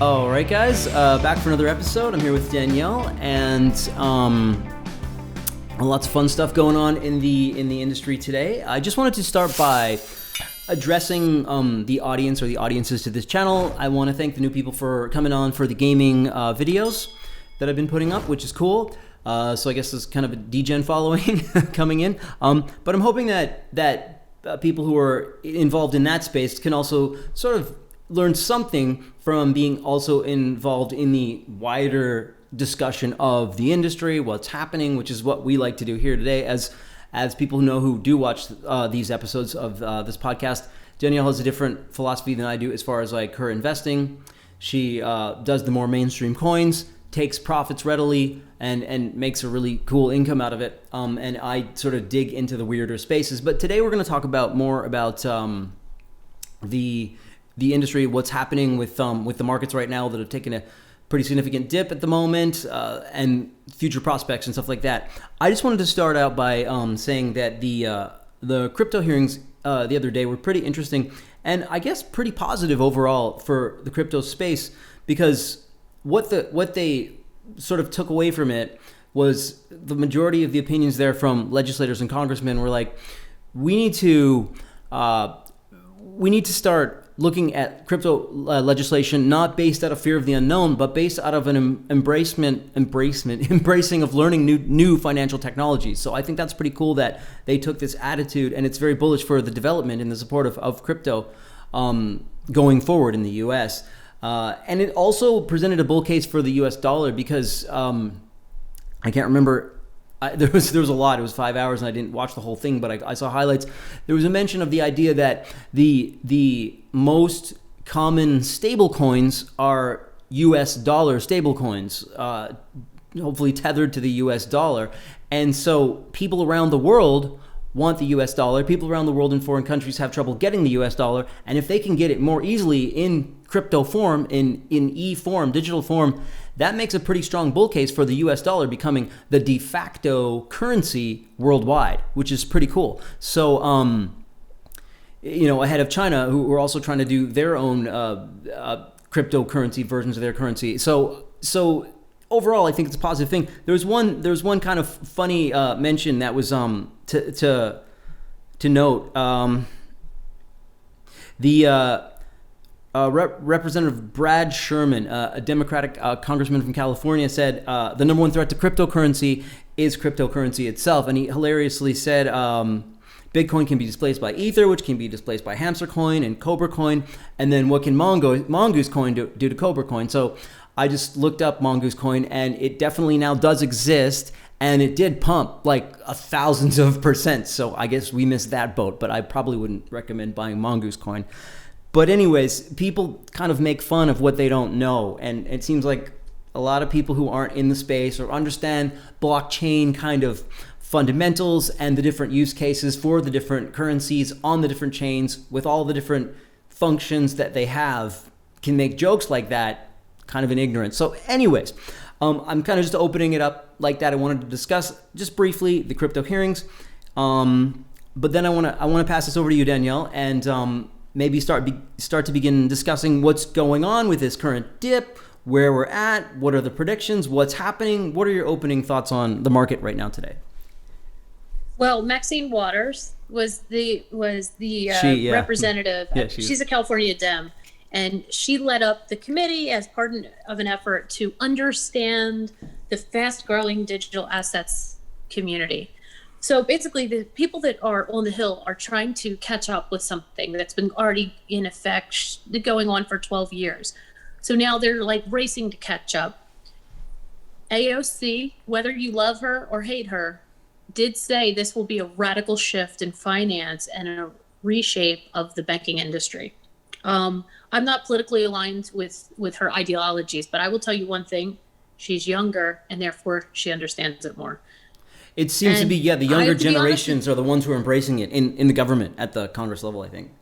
All right, guys, back for another episode. I'm here with Danielle, and lots of fun stuff going on in the industry today. I just wanted to start by addressing the audience or the audiences to this channel. I want to thank the new people for coming on for the gaming videos that I've been putting up, which is cool. So I guess there's kind of a degen following coming in. But I'm hoping that people who are involved in that space can also sort of learn something from being also involved in the wider discussion of the industry, what's happening, which is what we like to do here today. As people who do watch these episodes of this podcast, Danielle has a different philosophy than I do as far as like her investing. She does the more mainstream coins, takes profits readily, and makes a really cool income out of it. And I sort of dig into the weirder spaces. But today we're going to talk more about the industry, what's happening with the markets right now that have taken a pretty significant dip at the moment, and future prospects and stuff like that. I just wanted to start out by saying that the crypto hearings the other day were pretty interesting, and I guess pretty positive overall for the crypto space, because what they sort of took away from it was the majority of the opinions there from legislators and congressmen were like, we need to start looking at crypto legislation not based out of fear of the unknown, but based out of an embracing of learning new financial technologies. So I think that's pretty cool that they took this attitude, and it's very bullish for the development and the support of crypto going forward in the U.S. And it also presented a bull case for the U.S. dollar because I can't remember. There was a lot. It was 5 hours, and I didn't watch the whole thing, but I saw highlights. There was a mention of the idea that the most common stablecoins are U.S. dollar stablecoins, hopefully tethered to the U.S. dollar. And so people around the world want the U.S. dollar. People around the world in foreign countries have trouble getting the U.S. dollar, and if they can get it more easily in crypto form, in e-form, digital form, that makes a pretty strong bull case for the US dollar becoming the de facto currency worldwide, which is pretty cool. So, ahead of China, who are also trying to do their own cryptocurrency versions of their currency. So overall, I think it's a positive thing. There was one kind of funny mention that was to note. Representative Brad Sherman, a Democratic congressman from California, said the number one threat to cryptocurrency is cryptocurrency itself. And he hilariously said Bitcoin can be displaced by Ether, which can be displaced by Hamster Coin and Cobra Coin. And then what can Mongoose Coin do to Cobra Coin? So I just looked up Mongoose Coin, and it definitely now does exist. And it did pump like thousands of %. So I guess we missed that boat, but I probably wouldn't recommend buying Mongoose Coin. But anyways, people kind of make fun of what they don't know. And it seems like a lot of people who aren't in the space or understand blockchain kind of fundamentals and the different use cases for the different currencies on the different chains with all the different functions that they have can make jokes like that kind of in ignorance. So anyways, I'm kind of just opening it up like that. I wanted to discuss just briefly the crypto hearings. But then I want to pass this over to you, Danielle, and maybe start to begin discussing what's going on with this current dip, where we're at, what are the predictions, what's happening, what are your opening thoughts on the market right now today? Well, Maxine Waters was the representative. Yeah, she's a California Dem, and she led up the committee as part of an effort to understand the fast-growing digital assets community. So basically, the people that are on the Hill are trying to catch up with something that's been already in effect going on for 12 years. So now they're like racing to catch up. AOC, whether you love her or hate her, did say this will be a radical shift in finance and a reshape of the banking industry. I'm not politically aligned with her ideologies, but I will tell you one thing. She's younger, and therefore she understands it more. It seems to be, the younger generations are the ones who are embracing it in the government at the Congress level, I think.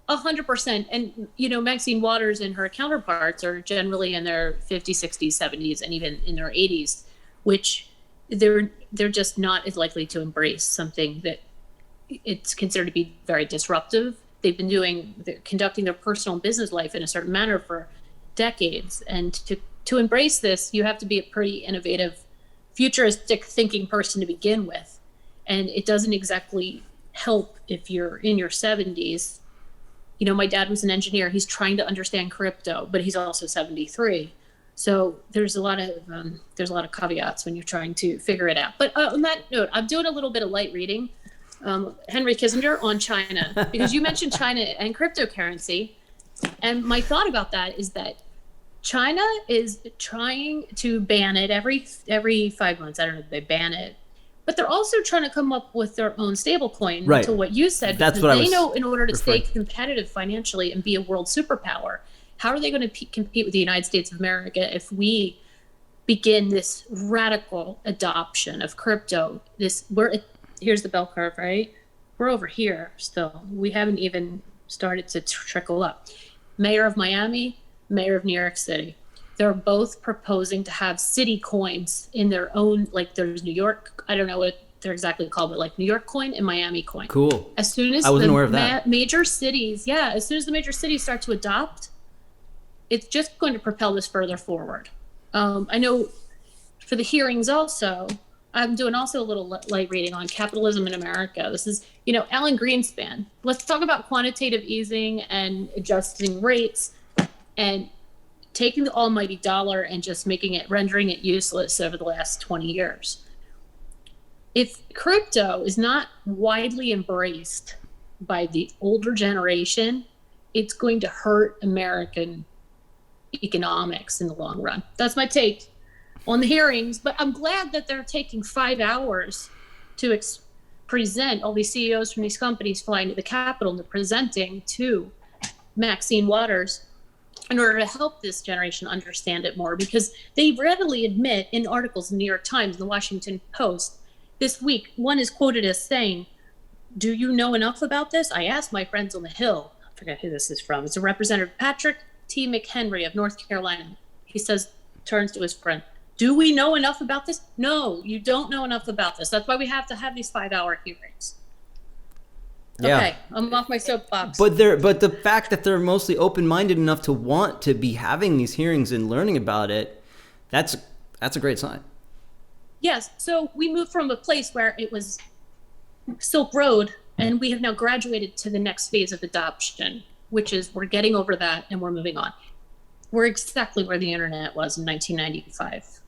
100%. And, Maxine Waters and her counterparts are generally in their 50s, 60s, 70s, and even in their 80s, which they're just not as likely to embrace something that it's considered to be very disruptive. They've been conducting their personal and business life in a certain manner for decades. And to embrace this, you have to be a pretty innovative, futuristic thinking person to begin with. And it doesn't exactly help if you're in your 70s. You know, my dad was an engineer. He's trying to understand crypto, but he's also 73. So there's a lot of caveats when you're trying to figure it out. But on that note, I'm doing a little bit of light reading. Henry Kissinger on China, because you mentioned China and cryptocurrency. And my thought about that is that China is trying to ban it every 5 months. I don't know if they ban it, but they're also trying to come up with their own stable coin, right, to what you said. That's what they know in order to stay competitive financially and be a world superpower, how are they going to compete with the United States of America if we begin this radical adoption of crypto? Here's the bell curve, right? We're over here still. We haven't even started to trickle up. Mayor of Miami, Mayor of New York City. They're both proposing to have city coins in their own, like there's New York, I don't know what they're exactly called, but like New York coin and Miami coin. Cool. As soon as I wasn't aware of that. Major cities start to adopt, it's just going to propel this further forward. I know for the hearings also, I'm doing also a little light reading on capitalism in America. This is, Alan Greenspan. Let's talk about quantitative easing and adjusting rates and taking the almighty dollar and just rendering it useless over the last 20 years. If crypto is not widely embraced by the older generation, it's going to hurt American economics in the long run. That's my take on the hearings, but I'm glad that they're taking 5 hours to present all these CEOs from these companies flying to the Capitol and they're presenting to Maxine Waters in order to help this generation understand it more, because they readily admit in articles in the New York Times and the Washington Post this week, one is quoted as saying, "Do you know enough about this? I asked my friends on the Hill." I forget who this is from. It's a Representative Patrick T. McHenry of North Carolina. He turns to his friend, "Do we know enough about this?" "No, you don't know enough about this. That's why we have to have these 5-hour hearings." Yeah. Okay, I'm off my soapbox. But the fact that they're mostly open-minded enough to want to be having these hearings and learning about it, that's a great sign. Yes, so we moved from a place where it was Silk Road, and we have now graduated to the next phase of adoption, which is we're getting over that and we're moving on. We're exactly where the internet was in 1995.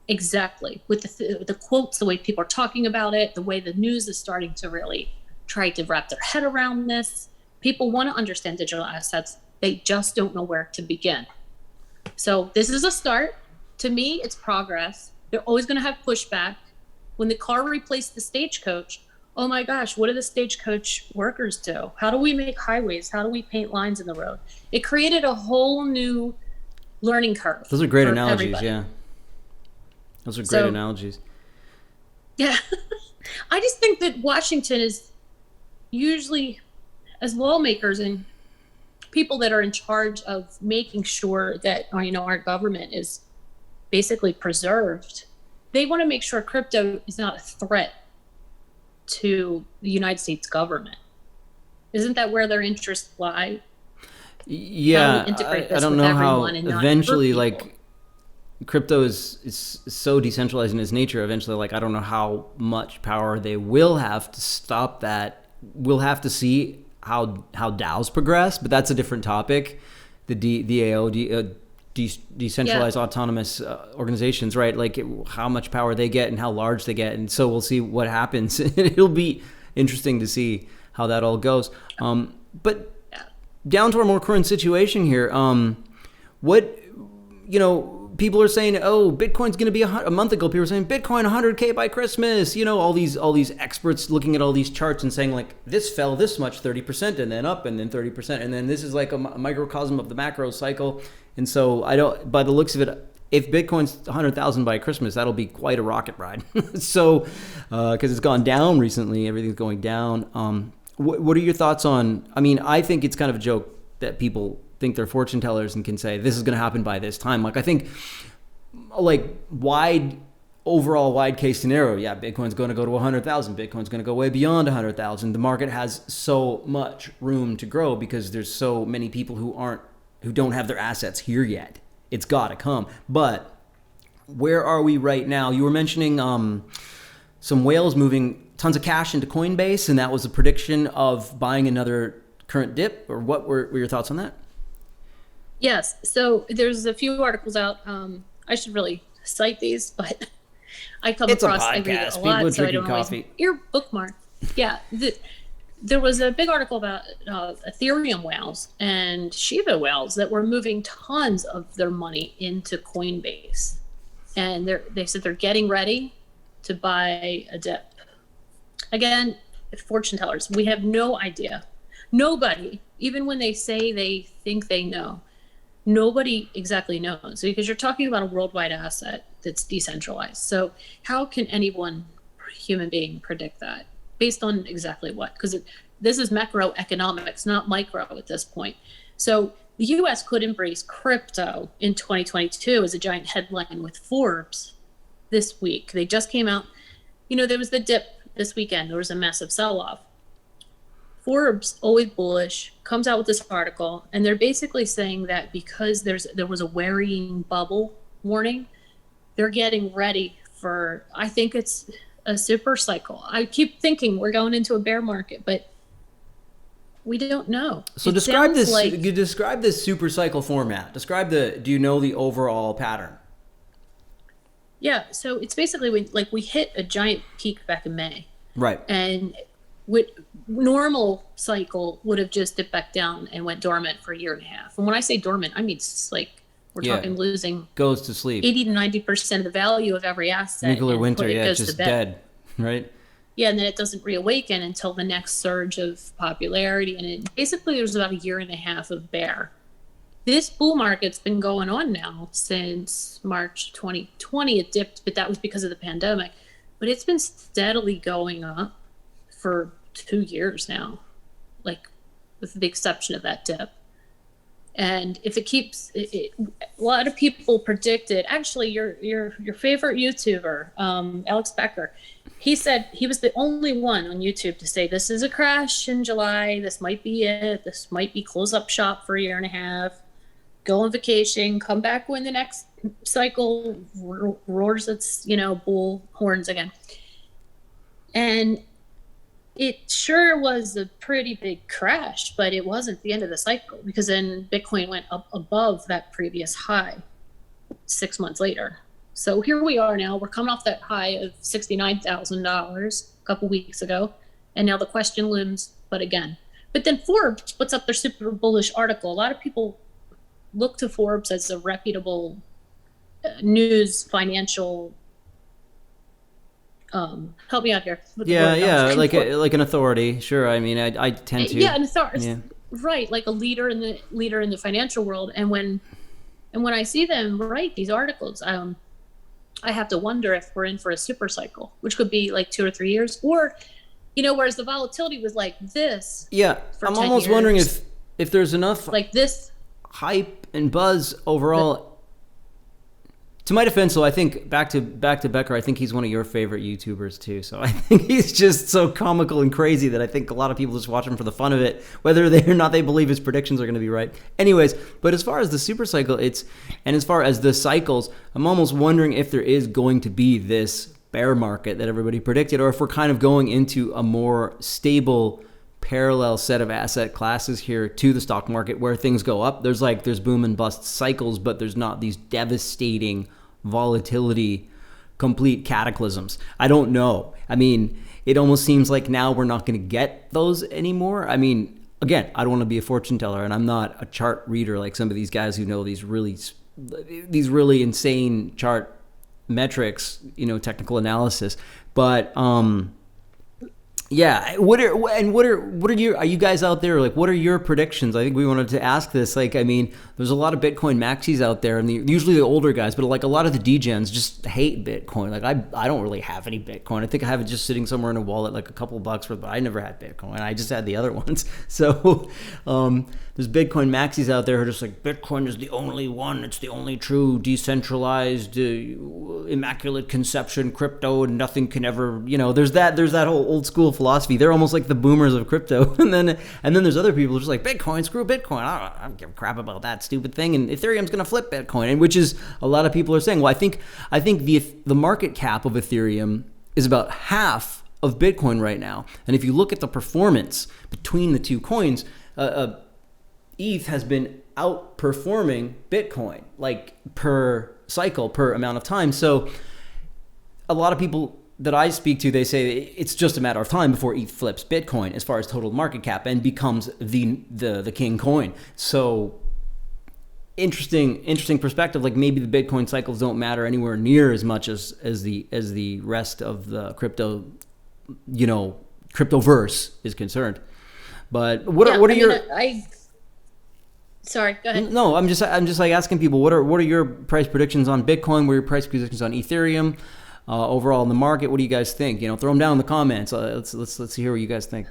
Exactly. With the quotes, the way people are talking about it, the way the news is starting to really try to wrap their head around this. People want to understand digital assets. They just don't know where to begin. So this is a start. To me, it's progress. They're always going to have pushback. When the car replaced the stagecoach, oh my gosh, what do the stagecoach workers do? How do we make highways? How do we paint lines in the road? It created a whole new learning curve. Those are great analogies, everybody. yeah. Those are great analogies. Yeah. I just think that Washington is usually, as lawmakers and people that are in charge of making sure that our government is basically preserved, they want to make sure crypto is not a threat to the United States government. Isn't that where their interests lie? Yeah, I don't know how eventually, crypto is so decentralized in its nature. Eventually, I don't know how much power they will have to stop that. We'll have to see how DAOs progress, but that's a different topic. The DAO, decentralized autonomous organizations, right? How much power they get and how large they get, and so we'll see what happens. It'll be interesting to see how that all goes. But down to our more current situation here. People are saying, "Oh, Bitcoin's going to be a month ago." People were saying Bitcoin 100K by Christmas. All these experts looking at all these charts and saying this fell this much, 30%, and then up, and then 30%, and then this is like a microcosm of the macro cycle. And so by the looks of it, if Bitcoin's 100,000 by Christmas, that'll be quite a rocket ride. So, because it's gone down recently, everything's going down. What are your thoughts on? I mean, I think it's kind of a joke that people think they're fortune tellers and can say this is going to happen by this time. I think wide case scenario, yeah, Bitcoin's going to go to 100,000. Bitcoin's going to go way beyond 100,000. The market has so much room to grow because there's so many people who aren't who don't have their assets here yet. It's got to come. But where are we right now? You were mentioning some whales moving tons of cash into Coinbase, and that was a prediction of buying another current dip, or what were your thoughts on that? Yes. So there's a few articles out. I should really cite these, but I come across, I read it a lot, so I don't always your bookmark. Yeah. There was a big article about Ethereum whales and Shiba whales that were moving tons of their money into Coinbase. And they said they're getting ready to buy a dip. Again, fortune tellers, we have no idea. Nobody, even when they say they think they know, nobody exactly knows, because you're talking about a worldwide asset that's decentralized. So how can anyone, human being, predict that? Based on exactly what? Because this is macroeconomics, not micro at this point. So the U.S. could embrace crypto in 2022 as a giant headline with Forbes this week. They just came out. There was the dip this weekend. There was a massive sell-off. Forbes, always bullish, comes out with this article, and they're basically saying that because there was a worrying bubble warning, they're getting ready for, I think it's a super cycle. I keep thinking we're going into a bear market, but we don't know. So describe this. You describe this super cycle format. Do you know the overall pattern? Yeah. So it's basically we hit a giant peak back in May. Right. And normal cycle would have just dipped back down and went dormant for a year and a half. And when I say dormant, I mean we're talking losing goes to sleep 80 to 90% of the value of every asset. Nuclear winter, it's just dead, right? Yeah, and then it doesn't reawaken until the next surge of popularity. And basically there's about a year and a half of bear. This bull market's been going on now since March 2020. It dipped, but that was because of the pandemic. But it's been steadily going up for 2 years now, with the exception of that dip. And if it keeps, a lot of people predicted. Actually, your favorite YouTuber, Alex Becker, he said he was the only one on YouTube to say this is a crash in July. This might be it. This might be close up shop for a year and a half. Go on vacation. Come back when the next cycle roars its bull horns again. And it sure was a pretty big crash, but it wasn't the end of the cycle, because then Bitcoin went up above that previous high 6 months later. So here we are now. We're coming off that high of $69,000 a couple weeks ago. And now the question looms, but then Forbes puts up their super bullish article. A lot of people look to Forbes as a reputable news, financial, help me out here. Like an authority. Sure. I mean, I tend to. Yeah, an authority. Yeah. Right, like a leader in the financial world. And when I see them write these articles, I have to wonder if we're in for a super cycle, which could be like 2 or 3 years, or whereas the volatility was like this. Yeah, I'm almost wondering if there's enough like this hype and buzz overall. To my defense, though, I think back to Becker, I think he's one of your favorite YouTubers too. So I think he's just so comical and crazy that I think a lot of people just watch him for the fun of it, whether they or not they believe his predictions are going to be right. Anyways, but as far as the super cycle, and as far as the cycles, I'm almost wondering if there is going to be this bear market that everybody predicted, or if we're kind of going into a more stable parallel set of asset classes here to the stock market, where things go up. There's boom and bust cycles, but there's not these devastating volatility, complete cataclysms. I don't know. I mean, it almost seems like now we're not going to get those anymore. I mean, again, I don't want to be a fortune teller, and I'm not a chart reader like some of these guys who know these really insane chart metrics, technical analysis. But yeah, are you guys out there? Like, what are your predictions? I think we wanted to ask this. Like, I mean, there's a lot of Bitcoin maxis out there, and usually the older guys, but like a lot of the degens just hate Bitcoin. Like, I don't really have any Bitcoin. I think I have it just sitting somewhere in a wallet, like a couple bucks worth, but I never had Bitcoin. I just had the other ones. So there's Bitcoin maxis out there who are just like, Bitcoin is the only one. It's the only true decentralized, immaculate conception crypto, and nothing can ever, there's that whole old school philosophy. They're almost like the boomers of crypto. And then there's other people who are just like, Bitcoin, screw Bitcoin. I don't give a crap about that stupid thing. And Ethereum's going to flip Bitcoin, and which is a lot of people are saying. Well, I think the market cap of Ethereum is about half of Bitcoin right now. And if you look at the performance between the two coins, ETH has been outperforming Bitcoin, like per cycle, per amount of time. So a lot of people that I speak to, they say it's just a matter of time before ETH flips Bitcoin as far as total market cap and becomes the king coin. So interesting perspective. Like maybe the Bitcoin cycles don't matter anywhere near as much as the rest of the crypto, cryptoverse is concerned. But sorry, go ahead. No, I'm just like asking people what are your price predictions on Bitcoin? What are your price predictions on Ethereum? Overall in the market, what do you guys think? Throw them down in the comments. Let's hear what you guys think.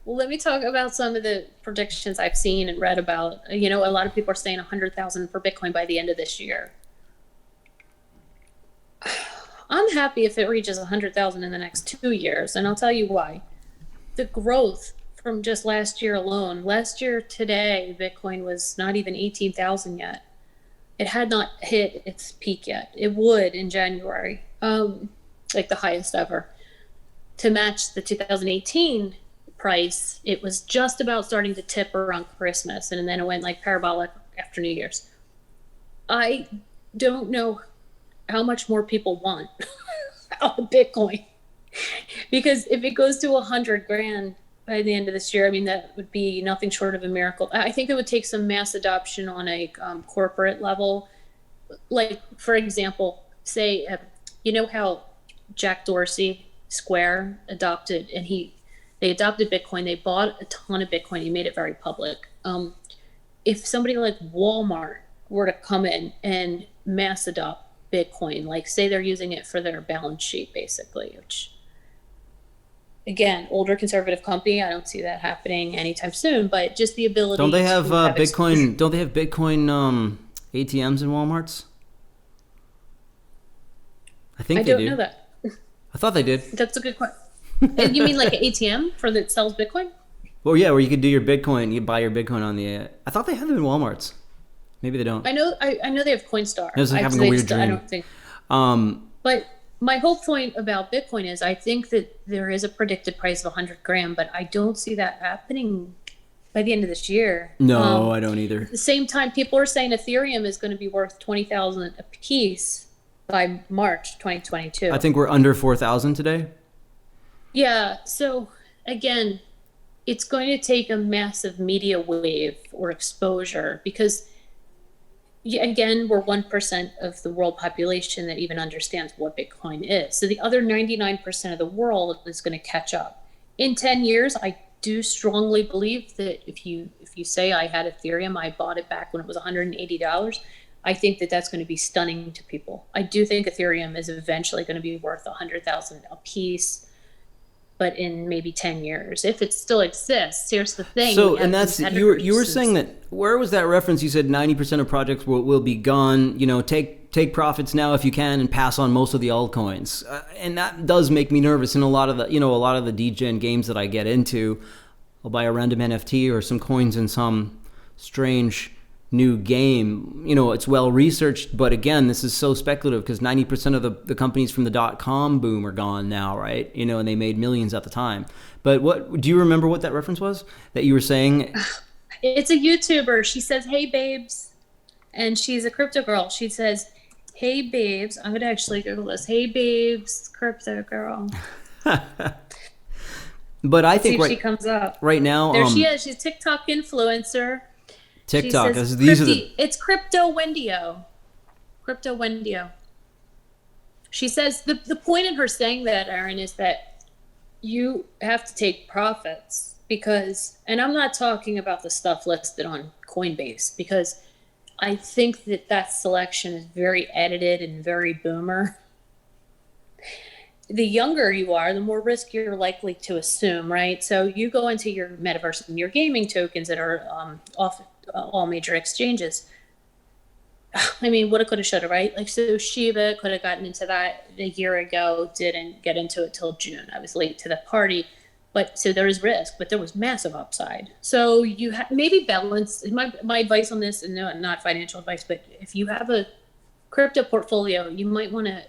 Well, let me talk about some of the predictions I've seen and read about. A lot of people are saying 100,000 for Bitcoin by the end of this year. I'm happy if it reaches 100,000 in the next 2 years, and I'll tell you why. The growth from just last year alone. Last year today, Bitcoin was not even 18,000 yet. It had not hit its peak yet. It would in January, like the highest ever. To match the 2018 price, it was just about starting to tip around Christmas, and then it went like parabolic after New Year's. I don't know how much more people want out of Bitcoin, because if it goes to 100 grand by the end of this year, I mean, that would be nothing short of a miracle. I think it would take some mass adoption on a corporate level. Like, for example, say, how Jack Dorsey, Square, adopted, and they adopted Bitcoin. They bought a ton of Bitcoin. He made it very public. If somebody like Walmart were to come in and mass adopt Bitcoin, like say they're using it for their balance sheet, basically, which, again, older conservative company, I don't see that happening anytime soon, but just the ability. Don't they have Bitcoin? Don't they have Bitcoin ATMs in Walmarts? I think they do. I don't know that. I thought they did. That's a good question. You mean like an ATM that sells Bitcoin? Well, yeah, where you could do your Bitcoin, you buy your Bitcoin on the. I thought they had them in Walmarts. Maybe they don't. I know they have Coinstar. It was like having a weird dream. I don't think. But my whole point about Bitcoin is I think that there is a predicted price of 100 grand, but I don't see that happening by the end of this year. No, I don't either. At the same time, people are saying Ethereum is going to be worth 20,000 a piece by March 2022. I think we're under 4,000 today. Yeah. So again, it's going to take a massive media wave or exposure, because again, we're 1% of the world population that even understands what Bitcoin is. So the other 99% of the world is going to catch up. In 10 years, I do strongly believe that if you say I had Ethereum, I bought it back when it was $180, I think that that's going to be stunning to people. I do think Ethereum is eventually going to be worth 100,000 a piece, but in maybe 10 years, if it still exists. Here's the thing. So, and that's, you were saying that, where was that reference? You said 90% of projects will be gone, take profits now if you can and pass on most of the altcoins. And that does make me nervous. In a lot of the degen games that I get into, I'll buy a random NFT or some coins in some strange new game. It's well researched, but again, this is so speculative because 90% of the companies from the .com boom are gone now, right? And they made millions at the time. But what do you remember what that reference was that you were saying? It's a YouTuber. She says, "Hey babes," and she's a crypto girl. She says, "Hey babes," I'm gonna actually Google this. "Hey babes, crypto girl." But I think she comes up right now. There she is. She's a TikTok influencer. TikTok. Says, it's Crypto Wendio. Crypto Wendio. She says the point in her saying that, Aaron, is that you have to take profits because, and I'm not talking about the stuff listed on Coinbase, because I think that selection is very edited and very boomer. The younger you are, the more risk you're likely to assume, right? So you go into your metaverse and your gaming tokens that are off all major exchanges. I mean, woulda, coulda, shoulda, right? Like, so Shiba could have gotten into that a year ago, didn't get into it till June. I was late to the party. But so there is risk, but there was massive upside. So you maybe balance. My advice on this, and no, not financial advice, but if you have a crypto portfolio, you might want to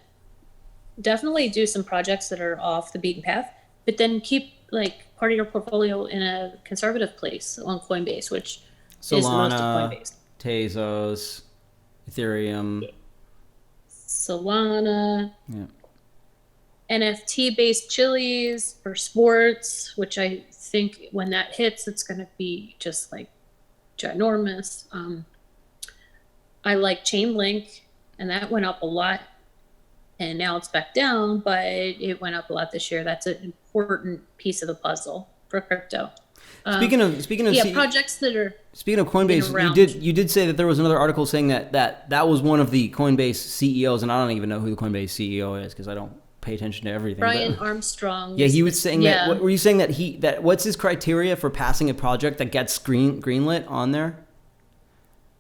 definitely do some projects that are off the beaten path, but then keep like part of your portfolio in a conservative place on Coinbase, which is most of Coinbase. Tezos, Ethereum, Solana, NFT-based chilies for sports, which I think when that hits, it's going to be just like ginormous. I like Chainlink, and that went up a lot, and now it's back down, but it went up a lot this year. That's an important piece of the puzzle for crypto. Speaking of projects that are speaking of Coinbase, you did say that there was another article saying that was one of the Coinbase CEOs, and I don't even know who the Coinbase CEO is because I don't pay attention to everything. Brian Armstrong. Yeah, he was saying that. What, were you saying that what's his criteria for passing a project that gets greenlit on there?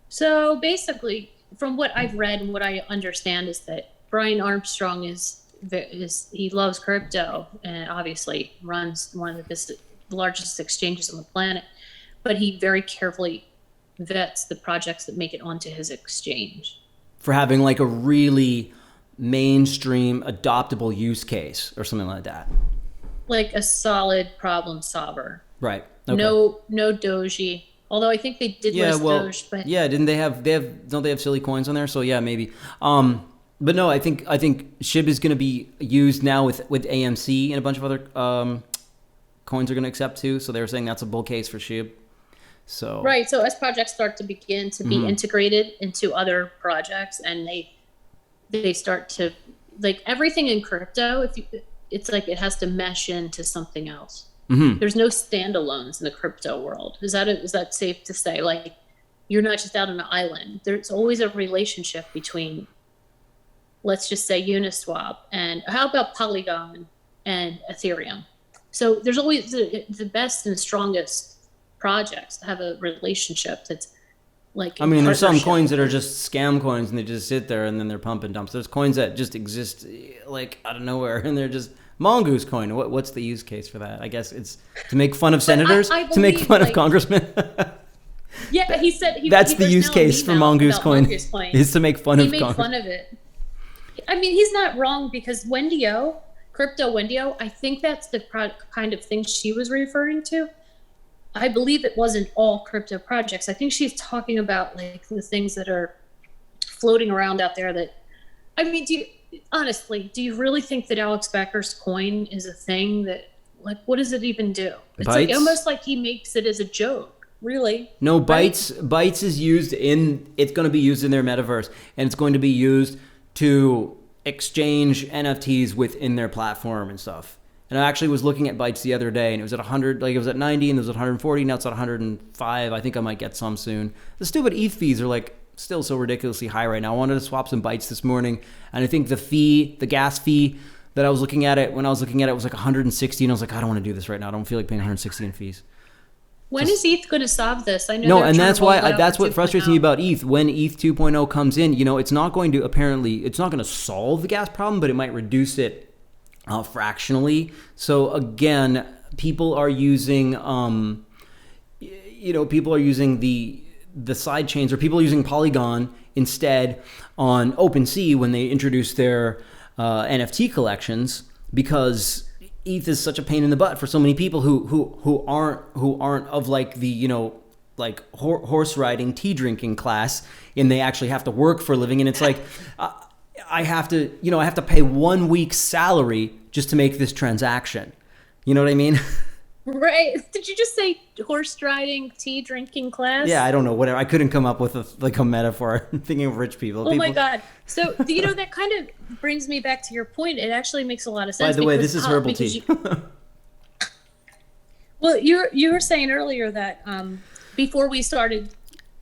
So basically, from what I've read and what I understand is that Brian Armstrong is he loves crypto and obviously runs one of the largest exchanges on the planet, but he very carefully vets the projects that make it onto his exchange. For having like a really mainstream adoptable use case or something like that. Like a solid problem solver. Right. Okay. No Doji. Although I think they did list Doge, but don't they have silly coins on there? So yeah, maybe. But no, I think SHIB is going to be used now with AMC and a bunch of other coins are going to accept too. So they were saying that's a bull case for SHIB. So right. So as projects start to begin to be integrated into other projects, and they start to, like everything in crypto, it's like it has to mesh into something else. Mm-hmm. There's no standalones in the crypto world. Is that safe to say? Like, you're not just out on an island. There's always a relationship between, let's just say, Uniswap, and how about Polygon and Ethereum? So there's always the best and strongest projects have a relationship that's like. I mean, there's some coins that are just scam coins and they just sit there and then they're pump and dumps. There's coins that just exist like out of nowhere and they're just. Mongoose Coin. What's the use case for that? I guess it's to make fun of senators, to make fun of congressmen. Yeah, he said that's the use case for Mongoose Coin. Is to make fun of. He made fun of it. I mean, he's not wrong because crypto Wendio, I think that's the kind of thing she was referring to. I believe it wasn't all crypto projects. I think she's talking about like the things that are floating around out there that. I mean, honestly, do you really think that Alex Becker's coin is a thing that, like, what does it even do? It's like, almost like he makes it as a joke, really. No, BYTES is used it's going to be used in their metaverse, and it's going to be used to exchange NFTs within their platform and stuff. And I actually was looking at BYTES the other day, and it was at 100, like it was at 90, and it was at 140, now it's at 105. I think I might get some soon. The stupid ETH fees are like, still so ridiculously high right now. I wanted to swap some BYTES this morning, and I think the gas fee that I was looking at it, when I was looking at it, was like 160, and I was like, I don't want to do this right now. I don't feel like paying 160 in fees. When is ETH going to solve this? I know. No, and that's why that's what frustrates me about ETH. When ETH 2.0 comes in, it's not going to solve the gas problem, but it might reduce it fractionally. So again, people are using the side chains, or people are using Polygon instead on OpenSea when they introduce their NFT collections, because ETH is such a pain in the butt for so many people who aren't of like the like horse riding, tea drinking class, and they actually have to work for a living, and it's like I have to pay 1 week's salary just to make this transaction. You know what I mean? Right. Did you just say horse riding, tea drinking class? Yeah, I don't know. Whatever. I couldn't come up with a metaphor. I'm thinking of rich people. My God. So, that kind of brings me back to your point. It actually makes a lot of sense. By the way, this is herbal tea. Well, you were saying earlier that before we started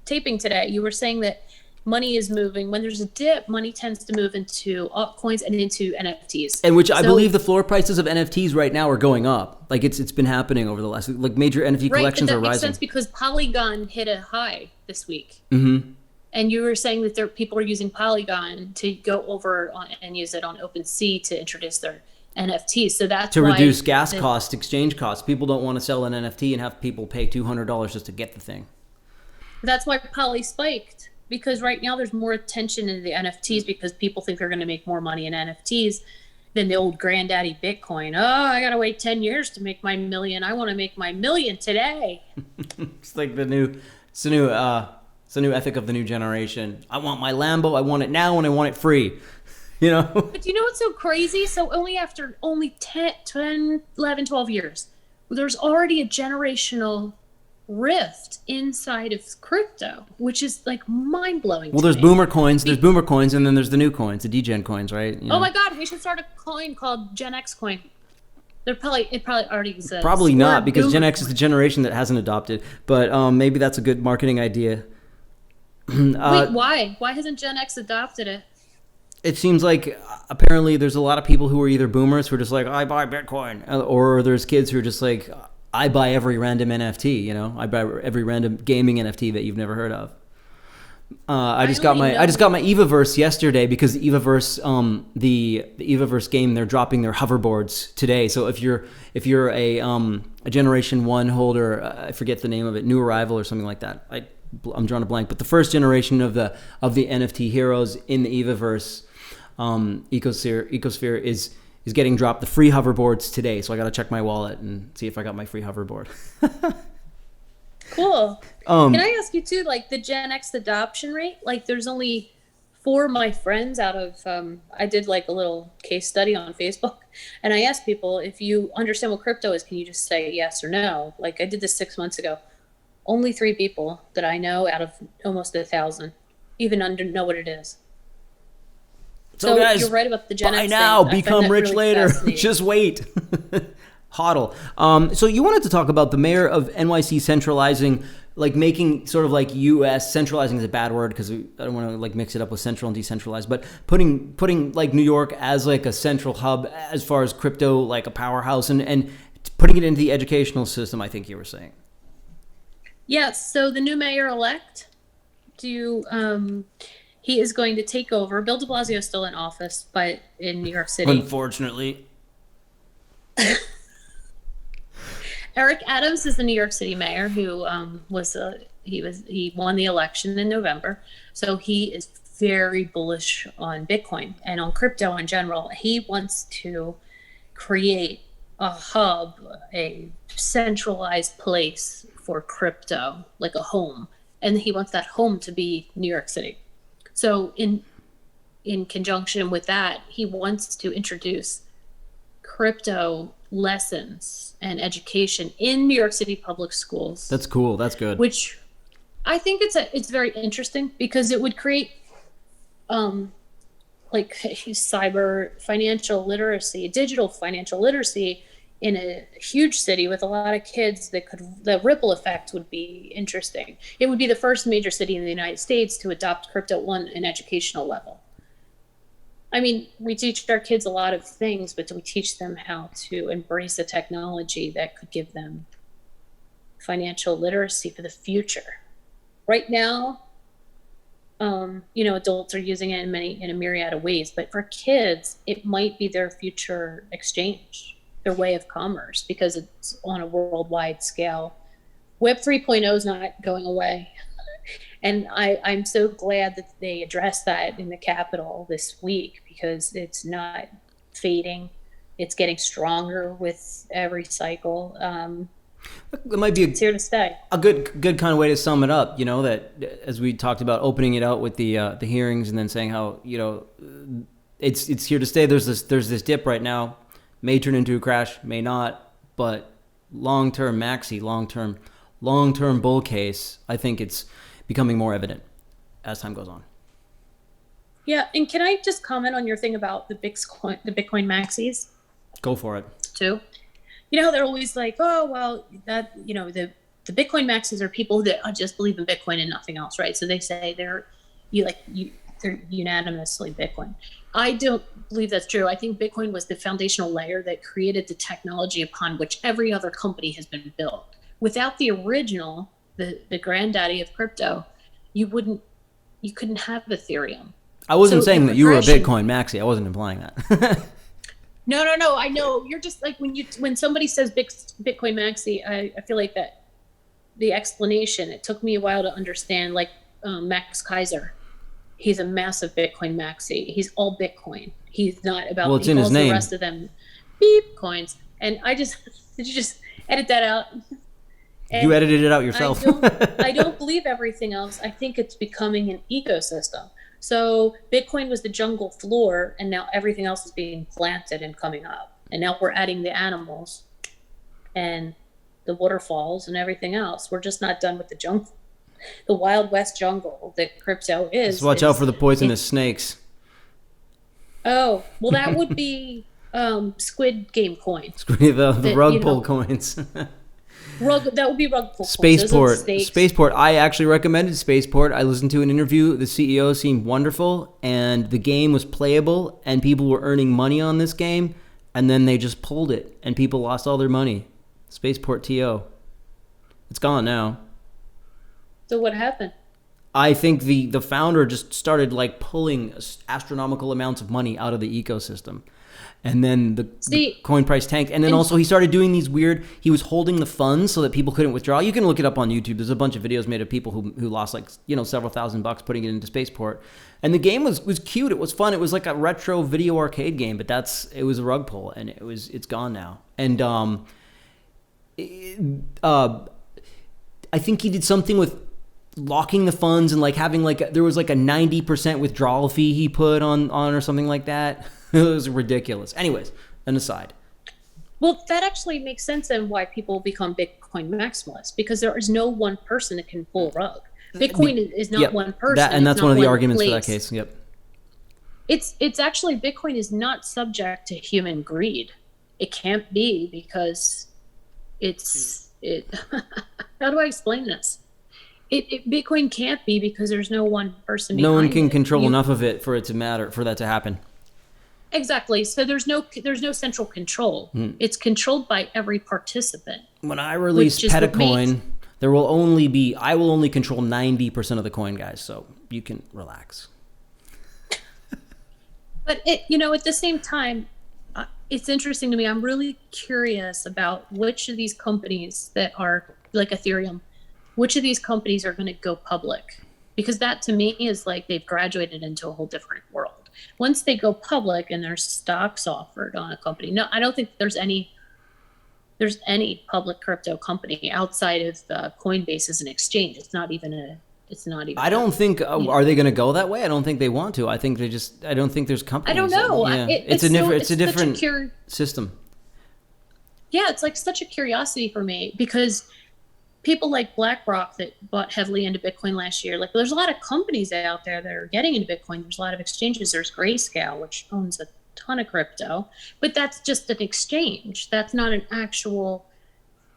taping today, you were saying that money is moving. When there's a dip, money tends to move into altcoins and into NFTs. And I believe the floor prices of NFTs right now are going up. Like it's been happening over the last, like major NFT collections are rising. Right, that makes sense because Polygon hit a high this week. Mm-hmm. And you were saying that people are using Polygon to go over and use it on OpenSea to introduce their NFTs. So that's to why reduce gas costs, exchange costs. People don't want to sell an NFT and have people pay $200 just to get the thing. That's why Poly spiked, because right now there's more attention in the NFTs because people think they're going to make more money in NFTs than the old granddaddy Bitcoin. Oh, I got to wait 10 years to make my million. I want to make my million today. It's like the new ethic of the new generation. I want my Lambo. I want it now and I want it free. You know? But you know what's so crazy? So after 10, 11, 12 years, there's already a generational rift inside of crypto, which is like mind-blowing. Well, there's boomer coins, and then there's the new coins, the degen coins, right? You know? Oh my God, we should start a coin called Gen X coin. It probably already exists. Probably not, because Gen X is the generation that hasn't adopted, but maybe that's a good marketing idea. Wait, why? Why hasn't Gen X adopted it? It seems like apparently there's a lot of people who are either boomers who are just like, I buy Bitcoin, or there's kids who are just like, I buy every random NFT, you know, I buy every random gaming NFT that you've never heard of. I just got my Evaverse yesterday because Evaverse, the Evaverse game, they're dropping their hoverboards today. So if you're a Generation 1 holder, I forget the name of it, New Arrival or something like that. I'm drawing a blank, but the first generation of the NFT heroes in the Evaverse ecosphere is getting dropped. The free hoverboards today, so I got to check my wallet and see if I got my free hoverboard. Cool. Can I ask you too, like the Gen X adoption rate? Like there's only 4 of my friends out of, I did like a little case study on Facebook, and I asked people, if you understand what crypto is, can you just say yes or no? Like I did this 6 months ago. Only 3 people that I know out of almost 1,000 even know what it is. So guys, you're right about the Gen X buy now, thing. become rich really later. Just wait. Hodl. So you wanted to talk about the mayor of NYC centralizing, like making sort of like U.S. centralizing is a bad word because I don't want to like mix it up with central and decentralized, but putting like New York as like a central hub as far as crypto, like a powerhouse, and putting it into the educational system. I think you were saying. Yes. So the new mayor-elect, he is going to take over. Bill de Blasio is still in office, but in New York City. Unfortunately. Eric Adams is the New York City mayor who he won the election in November. So he is very bullish on Bitcoin and on crypto in general. He wants to create a hub, a centralized place for crypto, like a home. And he wants that home to be New York City. So in conjunction with that, he wants to introduce crypto lessons and education in New York City public schools. That's cool. That's good. Which I think it's very interesting because it would create like cyber financial literacy, digital financial literacy in a huge city with a lot of kids. The ripple effect would be interesting. It would be the first major city in the United States to adopt crypto on an educational level. I mean, we teach our kids a lot of things, but do we teach them how to embrace the technology that could give them financial literacy for the future? Right now, adults are using it in a myriad of ways, but for kids, it might be their future exchange, their way of commerce, because it's on a worldwide scale. Web 3.0 is not going away. And I'm so glad that they addressed that in the Capitol this week, because it's not fading. It's getting stronger with every cycle. It might be it's here to stay. A good kind of way to sum it up, you know, that as we talked about opening it out with the hearings and then saying how, you know, it's here to stay. There's this dip right now, may turn into a crash, may not, but long-term maxi, long-term bull case, I think it's becoming more evident as time goes on. Yeah, and can I just comment on your thing about the Bitcoin maxis? Go for it. Too. You know, they're always like, oh, well, that, you know, the Bitcoin maxis are people that just believe in Bitcoin and nothing else, right? So they say they're unanimously Bitcoin. I don't believe that's true. I think Bitcoin was the foundational layer that created the technology upon which every other company has been built. Without the original, the granddaddy of crypto, you wouldn't you couldn't have Ethereum. I wasn't So saying the that you were a progression- Bitcoin maxi. I wasn't implying that. No. I know you're just like when somebody says Bitcoin maxi, I feel like that the explanation. It took me a while to understand. Like Max Kaiser, he's a massive Bitcoin maxi. He's all Bitcoin. He's not about. Well, it's he in his calls name. The rest of them beep coins. And I just did you just edit that out? And you edited it out yourself. I don't believe everything else. I think it's becoming an ecosystem. So Bitcoin was the jungle floor, and now everything else is being planted and coming up. And now we're adding the animals and the waterfalls and everything else. We're just not done with the jungle, the Wild West jungle that crypto is. Just watch out for the poisonous snakes. Oh, well, that would be Squid Game coin. The rug pull coins. That would be rug pull. Spaceport. I actually recommended Spaceport. I listened to an interview. The CEO seemed wonderful, and the game was playable, and people were earning money on this game, and then they just pulled it, and people lost all their money. Spaceport TO. It's gone now. So what happened? I think the founder just started like pulling astronomical amounts of money out of the ecosystem. And then the coin price tanked. And then also he started doing these weird, he was holding the funds so that people couldn't withdraw. You can look it up on YouTube. There's a bunch of videos made of people who lost like, several $1,000 putting it into Spaceport. And the game was cute. It was fun. It was like a retro video arcade game, but it was a rug pull, and it's gone now. And I think he did something with locking the funds and like having there was like a 90% withdrawal fee he put on or something like that. It was ridiculous. Anyways, an aside. Well, that actually makes sense in why people become Bitcoin maximalists, because there is no one person that can pull a rug. Bitcoin is not one person. And that's one of the arguments for that case. Yep. It's actually, Bitcoin is not subject to human greed. It can't be, because how do I explain this? Bitcoin can't be, because there's no one person behind it. No one can control enough of it for that to happen. Exactly. So there's no central control. It's controlled by every participant. When I release Petacoin, I will only control 90% of the coin, guys. So you can relax. But at the same time, it's interesting to me. I'm really curious about which of these companies that are like Ethereum, which of these companies are going to go public, because that to me is like they've graduated into a whole different world. Once they go public and there's stocks offered on a company, no, I don't think there's any public crypto company outside of Coinbase as an exchange. It's not even. I don't think. Are they going to go that way? I don't think they want to. I think I don't think there's companies. I don't know. It's a different system. Yeah, it's like such a curiosity for me, because people like BlackRock that bought heavily into Bitcoin last year, like there's a lot of companies out there that are getting into Bitcoin. There's a lot of exchanges. There's Grayscale, which owns a ton of crypto, but that's just an exchange. That's not an actual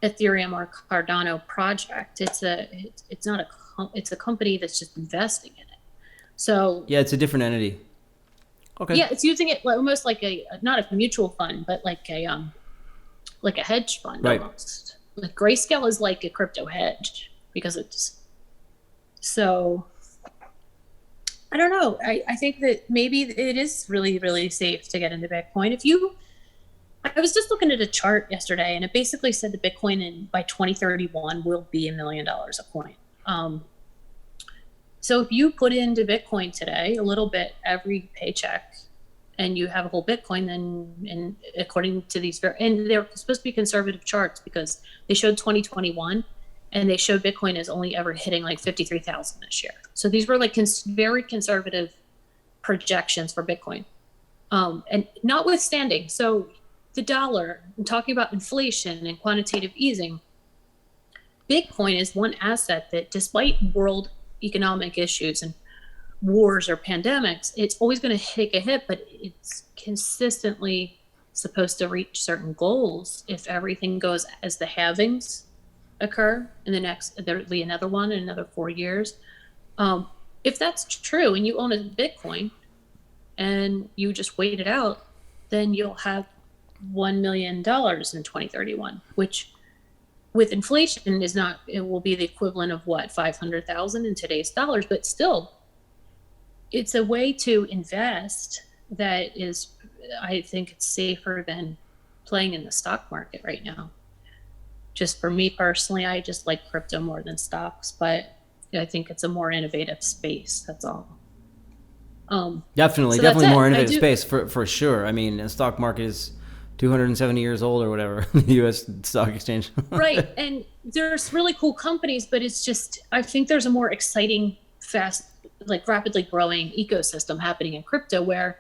Ethereum or Cardano project. It's a company that's just investing in it. So yeah, it's a different entity. Okay. Yeah, it's using it almost like not a mutual fund, but like a hedge fund, right? Almost. Like Grayscale is like a crypto hedge, because it's so. I don't know. I think that maybe it is really, really safe to get into Bitcoin. I was just looking at a chart yesterday, and it basically said that Bitcoin by 2031 will be $1 million a coin. So if you put into Bitcoin today a little bit every paycheck, and you have a whole Bitcoin, then, and according to these, and they're supposed to be conservative charts, because they showed 2021, and they showed Bitcoin as only ever hitting like 53,000 this year. So these were like very conservative projections for Bitcoin. And notwithstanding, so the dollar, and talking about inflation and quantitative easing, Bitcoin is one asset that, despite world economic issues and wars or pandemics, it's always going to take a hit, but it's consistently supposed to reach certain goals if everything goes as the halvings occur in there'll be another one in another 4 years. If that's true, and you own a Bitcoin and you just wait it out, then you'll have $1 million in 2031, which with inflation it will be the equivalent of what, 500,000 in today's dollars, but still it's a way to invest that is, I think it's safer than playing in the stock market right now. Just for me personally, I just like crypto more than stocks, but I think it's a more innovative space. That's all. Definitely So that's it. more I innovative do- space for sure. I mean, the stock market is 270 years old or whatever, the U.S. stock exchange. Right. And there's really cool companies, but it's just, I think there's a more exciting, fast, like rapidly growing ecosystem happening in crypto where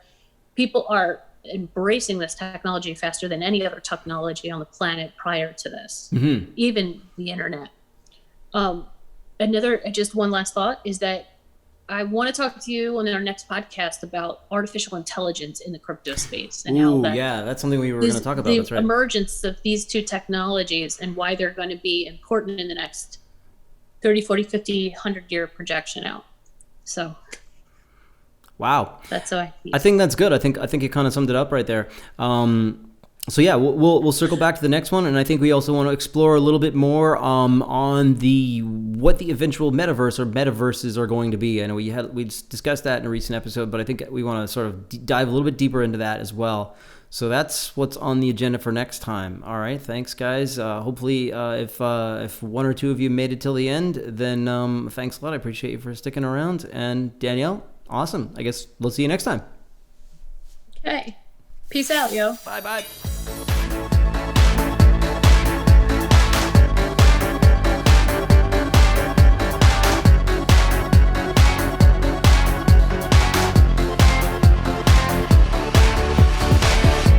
people are embracing this technology faster than any other technology on the planet prior to this, even the internet. Just one last thought is that I want to talk to you on our next podcast about artificial intelligence in the crypto space and how that that's something we were going to talk about. That's right. The emergence of these two technologies and why they're going to be important in the next 30, 40, 50, 100-year projection out. So wow, that's how I think that's good. I think you kind of summed it up right there. So yeah, we'll circle back to the next one, and I think we also want to explore a little bit more on what the eventual metaverse or metaverses are going to be. I know we discussed that in a recent episode, but I think we want to sort of dive a little bit deeper into that as well. So that's what's on the agenda for next time. All right, thanks guys. Hopefully, if one or two of you made it till the end, then thanks a lot. I appreciate you for sticking around. And Danielle, awesome. I guess we'll see you next time. Okay. Peace out, yo. Bye.